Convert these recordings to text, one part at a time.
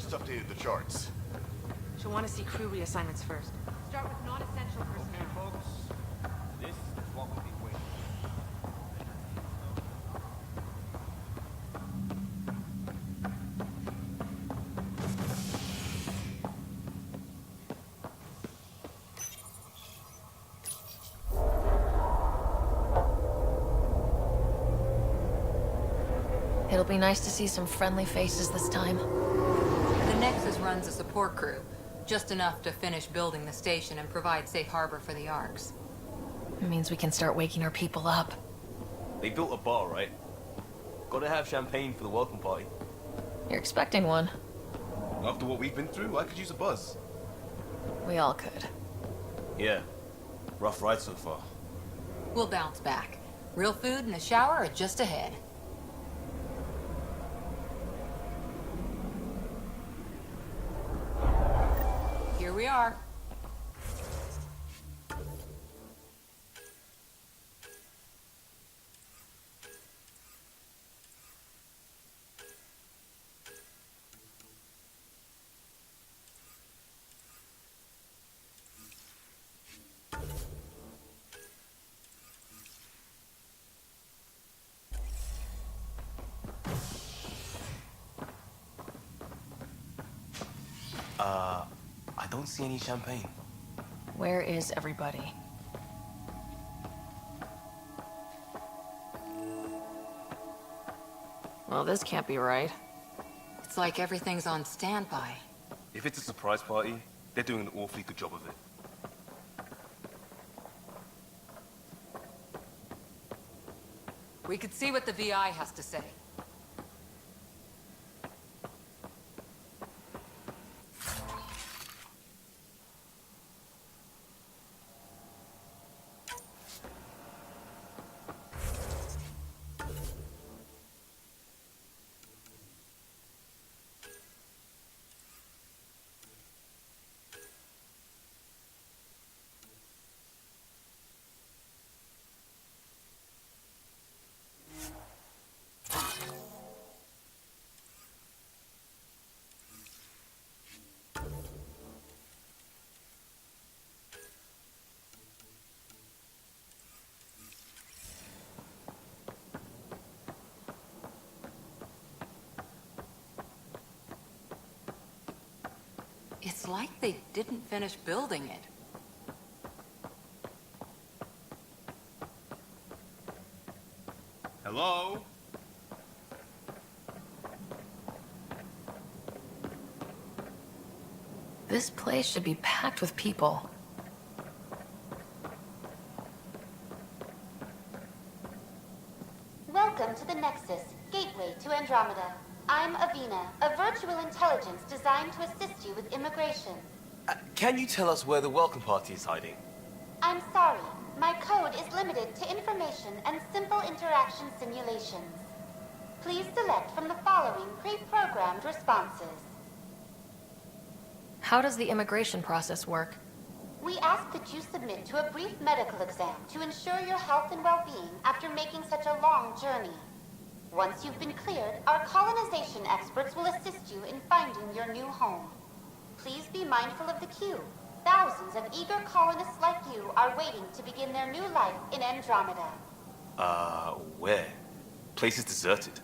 just updated the charts. She'll want to see crew reassignments first. Start with non-essential personnel. Okay, folks. This is what we'll be waiting It'll be nice to see some friendly faces this time. The Nexus runs a support crew, just enough to finish building the station and provide safe harbor for the Arks. It means we can start waking our people up. They built a bar, right? Gotta have champagne for the welcome party. You're expecting one. After what we've been through, I could use a buzz. We all could. Yeah. Rough ride so far. We'll bounce back. Real food and a shower are just ahead. Here we are. I don't see any champagne. Where is everybody? Well, this can't be right. It's like everything's on standby. If it's a surprise party, they're doing an awfully good job of it. We could see what the VI has to say. It's like they didn't finish building it. Hello? This place should be packed with people. Welcome to the Nexus, gateway to Andromeda. I'm Avina, a virtual intelligence designed to assist you with immigration. Can you tell us where the welcome party is hiding? I'm sorry, my code is limited to information and simple interaction simulations. Please select from the following pre-programmed responses. How does the immigration process work? We ask that you submit to a brief medical exam to ensure your health and well-being after making such a long journey. Once you've been cleared, our colonization experts will assist you in finding your new home. Please be mindful of the queue. Thousands of eager colonists like you are waiting to begin their new life in Andromeda. Where? Place is deserted.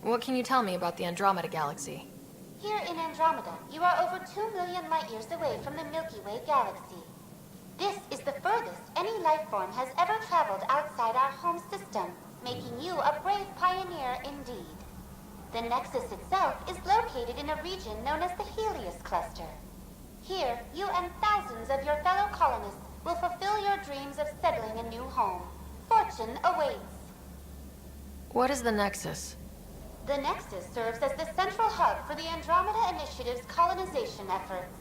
What can you tell me about the Andromeda galaxy? Here in Andromeda, you are over 2 million light-years away from the Milky Way galaxy. This is the furthest any life form has ever traveled outside our home system, making you a brave pioneer indeed. The Nexus itself is located in a region known as the Helios Cluster. Here, you and thousands of your fellow colonists will fulfill your dreams of settling a new home. Fortune awaits. What is the Nexus? The Nexus serves as the central hub for the Andromeda Initiative's colonization efforts.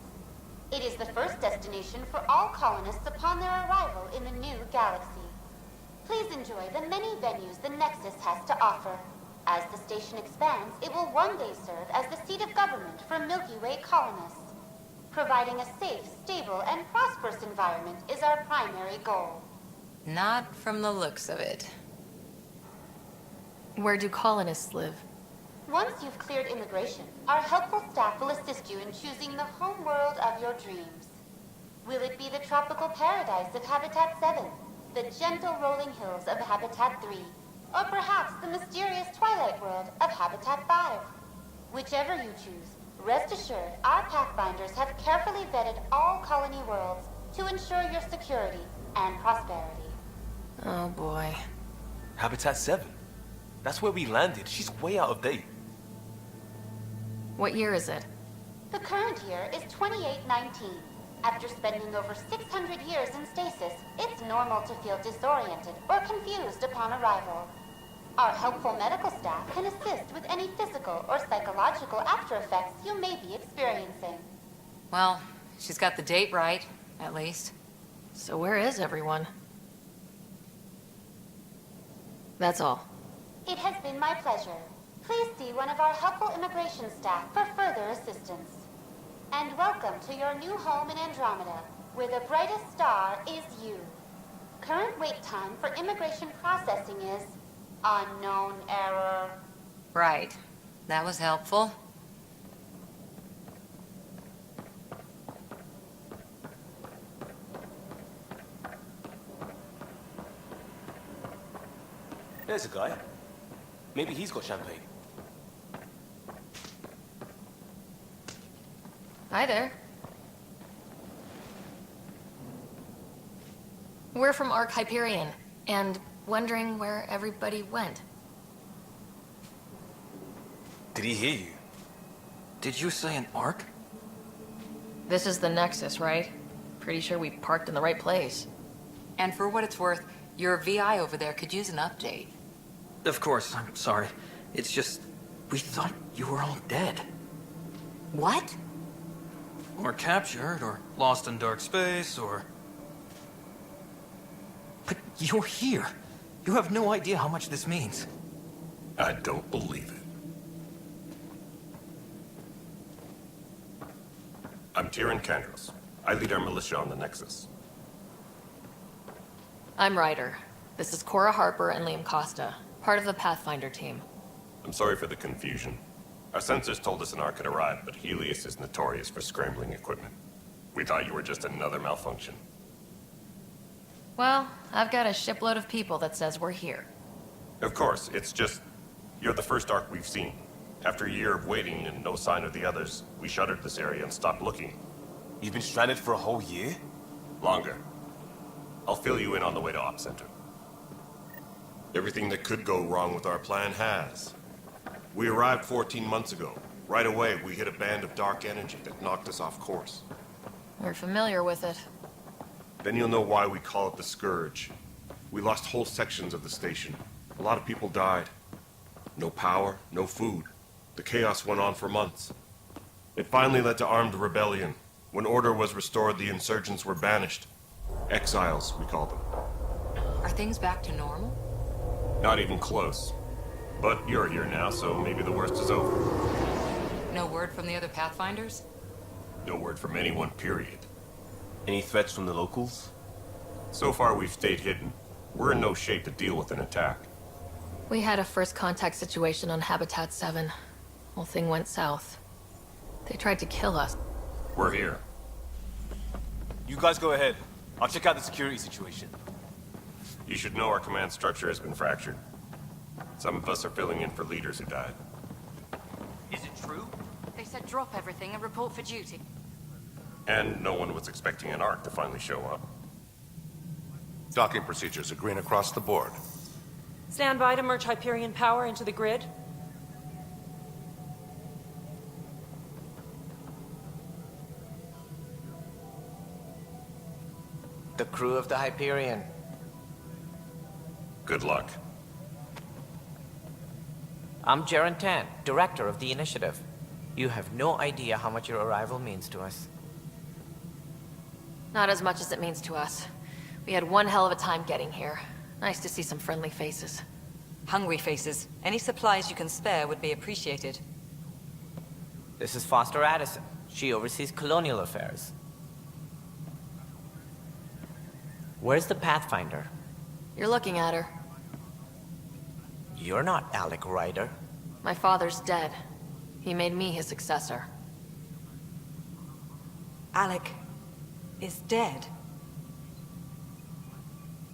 It is the first destination for all colonists upon their arrival in the new galaxy. Please enjoy the many venues the Nexus has to offer. As the station expands, it will one day serve as the seat of government for Milky Way colonists. Providing a safe, stable, and prosperous environment is our primary goal. Not from the looks of it. Where do colonists live? Once you've cleared immigration, our helpful staff will assist you in choosing the home world of your dreams. Will it be the tropical paradise of Habitat 7, the gentle rolling hills of Habitat 3, or perhaps the mysterious twilight world of Habitat 5? Whichever you choose, rest assured our Pathfinders have carefully vetted all colony worlds to ensure your security and prosperity. Oh boy. Habitat 7. That's where we landed. She's way out of date. What year is it? The current year is 2819. After spending over 600 years in stasis, it's normal to feel disoriented or confused upon arrival. Our helpful medical staff can assist with any physical or psychological after effects you may be experiencing. Well, she's got the date right, at least. So where is everyone? That's all. It has been my pleasure. Please see one of our helpful immigration staff for further assistance. And welcome to your new home in Andromeda, where the brightest star is you. Current wait time for immigration processing is unknown error. Right. That was helpful. There's a guy. Maybe he's got champagne. Hi there. We're from Ark Hyperion, and wondering where everybody went. Did he hear you? Did you say an arc? This is the Nexus, right? Pretty sure we parked in the right place. And for what it's worth, your VI over there could use an update. Of course, I'm sorry. It's just, we thought you were all dead. What? Or captured, or lost in dark space, or... But you're here. You have no idea how much this means. I don't believe it. I'm Tyrion Kandros. I lead our militia on the Nexus. I'm Ryder. This is Cora Harper and Liam Costa, part of the Pathfinder team. I'm sorry for the confusion. Our sensors told us an Ark had arrived, but Helios is notorious for scrambling equipment. We thought you were just another malfunction. Well, I've got a shipload of people that says we're here. Of course, it's just... You're the first Ark we've seen. After a year of waiting and no sign of the others, we shuttered this area and stopped looking. You've been stranded for a whole year? Longer. I'll fill you in on the way to Op Center. Everything that could go wrong with our plan has. We arrived 14 months ago. Right away, we hit a band of dark energy that knocked us off course. We're familiar with it. Then you'll know why we call it the Scourge. We lost whole sections of the station. A lot of people died. No power, no food. The chaos went on for months. It finally led to armed rebellion. When order was restored, the insurgents were banished. Exiles, we call them. Are things back to normal? Not even close. But you're here now, so maybe the worst is over. No word from the other Pathfinders? No word from anyone, period. Any threats from the locals? So far, we've stayed hidden. We're in no shape to deal with an attack. We had a first contact situation on Habitat 7. Whole thing went south. They tried to kill us. We're here. You guys go ahead. I'll check out the security situation. You should know our command structure has been fractured. Some of us are filling in for leaders who died. Is it true? They said drop everything and report for duty. And no one was expecting an Ark to finally show up. Docking procedures are green across the board. Stand by to merge Hyperion power into the grid. The crew of the Hyperion. Good luck. I'm Jaren Tan, director of the initiative. You have no idea how much your arrival means to us. Not as much as it means to us. We had one hell of a time getting here. Nice to see some friendly faces. Hungry faces. Any supplies you can spare would be appreciated. This is Foster Addison. She oversees colonial affairs. Where's the Pathfinder? You're looking at her. You're not Alec Ryder. My father's dead. He made me his successor. Alec is dead.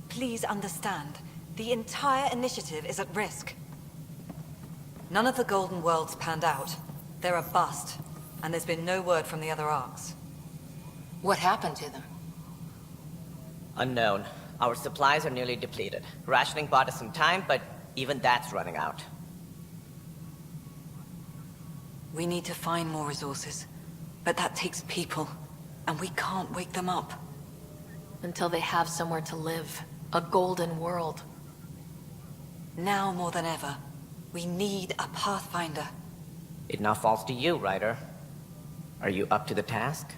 Please understand, the entire initiative is at risk. None of the Golden Worlds panned out. They're a bust, and there's been no word from the other arcs. What happened to them? Unknown. Our supplies are nearly depleted. Rationing bought us some time, but even that's running out. We need to find more resources, but that takes people, and we can't wake them up. Until they have somewhere to live. A golden world. Now more than ever, we need a Pathfinder. It now falls to you, Ryder. Are you up to the task?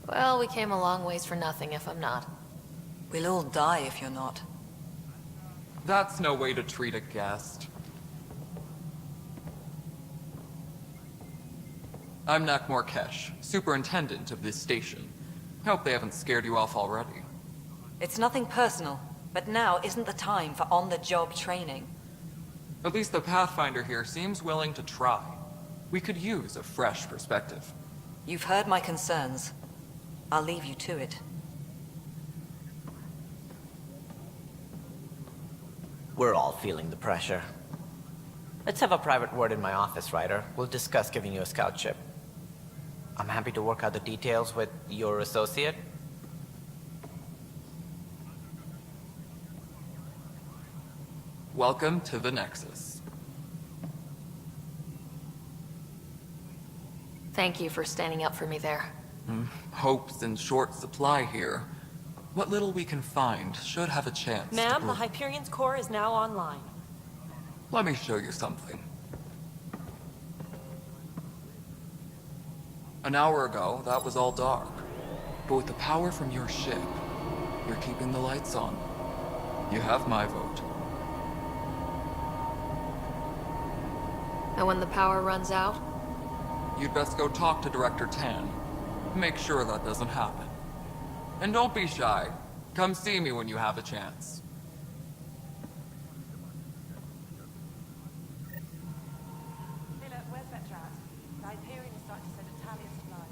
Well, we came a long ways for nothing if I'm not. We'll all die if you're not. That's no way to treat a guest. I'm Nakmor Kesh, superintendent of this station. Hope they haven't scared you off already. It's nothing personal, but now isn't the time for on-the-job training. At least the Pathfinder here seems willing to try. We could use a fresh perspective. You've heard my concerns. I'll leave you to it. We're all feeling the pressure. Let's have a private word in my office, Ryder. We'll discuss giving you a scout ship. I'm happy to work out the details with your associate. Welcome to the Nexus. Thank you for standing up for me there. Hope's in short supply here. What little we can find should have a chance to Ma'am, the Hyperion's core is now online. Let me show you something. An hour ago, that was all dark. But with the power from your ship, you're keeping the lights on. You have my vote. And when the power runs out? You'd best go talk to Director Tan. Make sure that doesn't happen. And don't be shy. Come see me when you have a chance. Where's Vectra at? The Hyperion is starting to send a tally of supplies.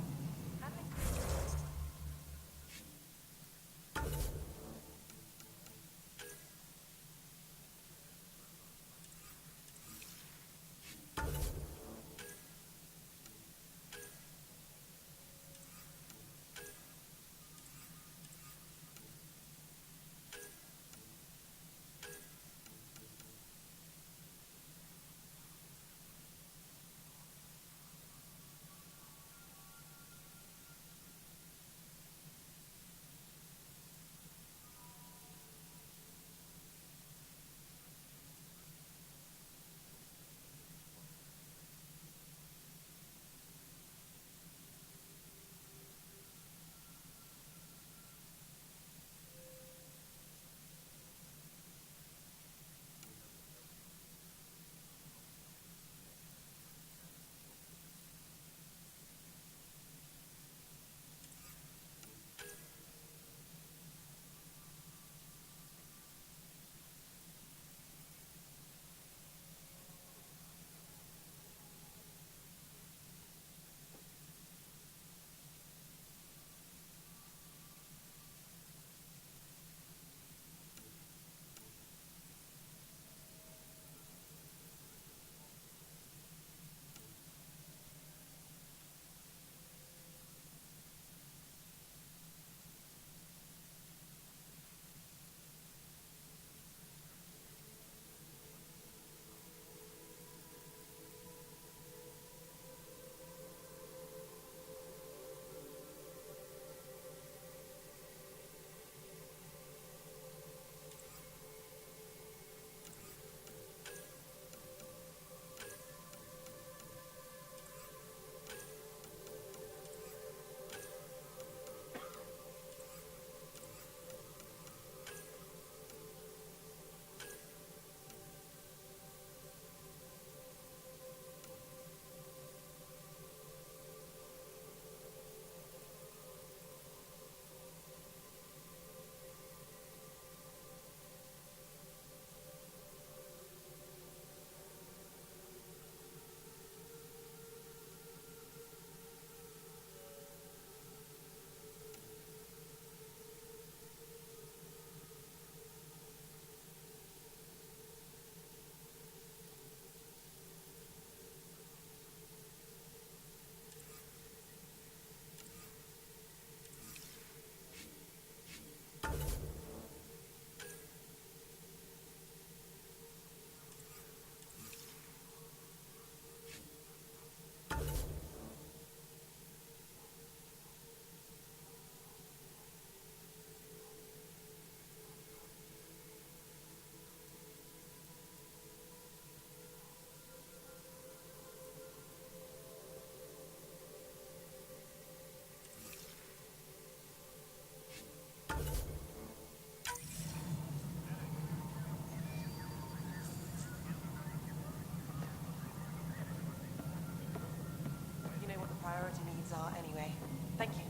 priority needs are anyway. Thank you.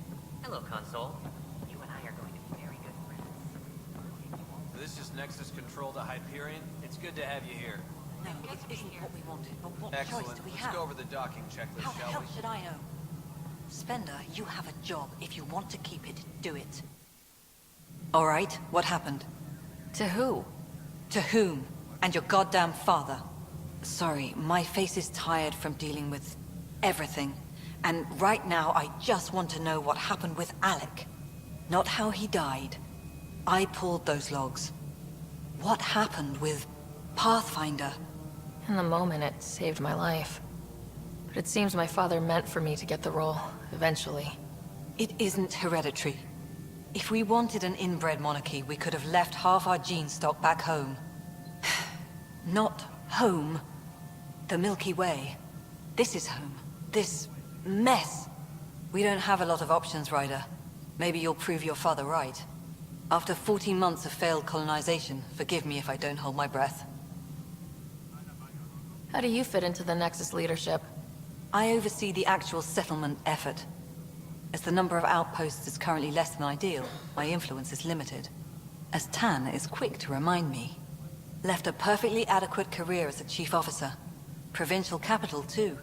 Hello, Console. You and I are going to be very good friends. This is Nexus Control to Hyperion. It's good to have you here. No, it isn't what we wanted, but what Excellent. choice do we Let's have? go over the docking checklist, How the shall hell we? should I know? Spender, you have a job. If you want to keep it, do it. All right, what happened? To who? To whom? And your goddamn father. Sorry, my face is tired from dealing with everything. And right now, I just want to know what happened with Alec. Not how he died. I pulled those logs. What happened with Pathfinder? In the moment, it saved my life. But it seems my father meant for me to get the role, eventually. It isn't hereditary. If we wanted an inbred monarchy, we could have left half our gene stock back home. Not home. The Milky Way. This is home. This mess. We don't have a lot of options, Ryder. Maybe you'll prove your father right. After 14 months of failed colonization, forgive me if I don't hold my breath. How do you fit into the Nexus leadership? I oversee the actual settlement effort. As the number of outposts is currently less than ideal, my influence is limited. As Tan is quick to remind me. Left a perfectly adequate career as a chief officer. Provincial capital, too.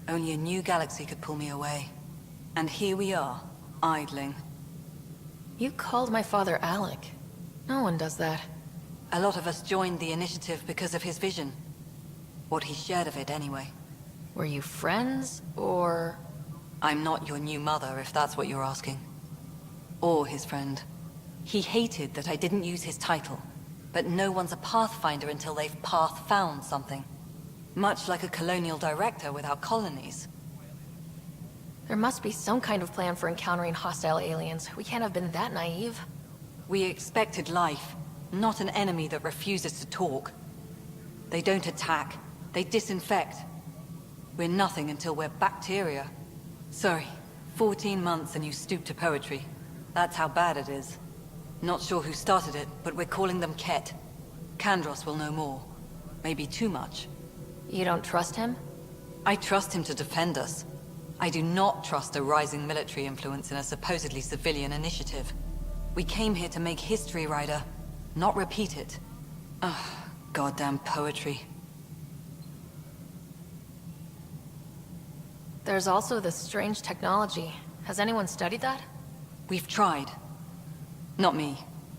Only a new galaxy could pull me away. And here we are, idling. You called my father Alec. No one does that. A lot of us joined the initiative because of his vision. What he shared of it, anyway. Were you friends, or...? I'm not your new mother, if that's what you're asking. Or his friend. He hated that I didn't use his title. But no one's a Pathfinder until they've path-found something. Much like a colonial director without colonies. There must be some kind of plan for encountering hostile aliens. We can't have been that naive. We expected life, not an enemy that refuses to talk. They don't attack. They disinfect. We're nothing until we're bacteria. Sorry, 14 months and you stoop to poetry. That's how bad it is. Not sure who started it, but we're calling them Ket. Kandros will know more. Maybe too much. You don't trust him? I trust him to defend us. I do not trust a rising military influence in a supposedly civilian initiative. We came here to make history, Ryder, not repeat it. Ugh, goddamn poetry. There's also this strange technology. Has anyone studied that? We've tried. Not me.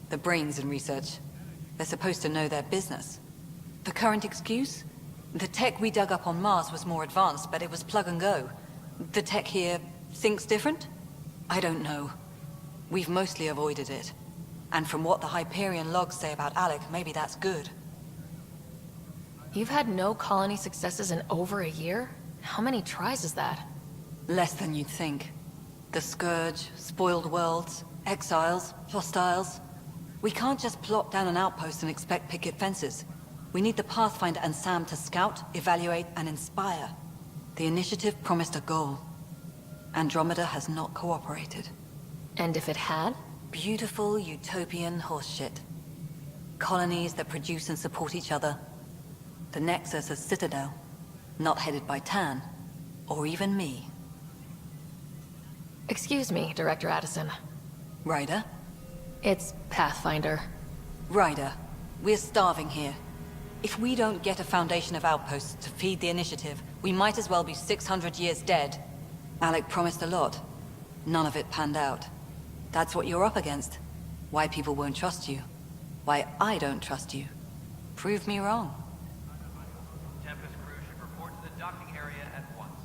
The brains in research. They're supposed to know their business. The current excuse? The tech we dug up on Mars was more advanced, but it was plug and go. The tech here thinks different? I don't know. We've mostly avoided it. And from what the Hyperion logs say about Alec, maybe that's good. You've had no colony successes in over a year? How many tries is that? Less than you'd think. The Scourge, spoiled worlds, exiles, hostiles. We can't just plop down an outpost and expect picket fences. We need the Pathfinder and Sam to scout, evaluate, and inspire. The initiative promised a goal. Andromeda has not cooperated. And if it had? Beautiful utopian horseshit. Colonies that produce and support each other. The Nexus as Citadel. Not headed by Tan. Or even me. Excuse me, Director Addison. Ryder? It's Pathfinder. Ryder, we're starving here. If we don't get a foundation of outposts to feed the initiative, we might as well be 600 years dead. Alec promised a lot. None of it panned out. That's what you're up against. Why people won't trust you. Why I don't trust you. Prove me wrong. Tempest crew should report to the docking area at once.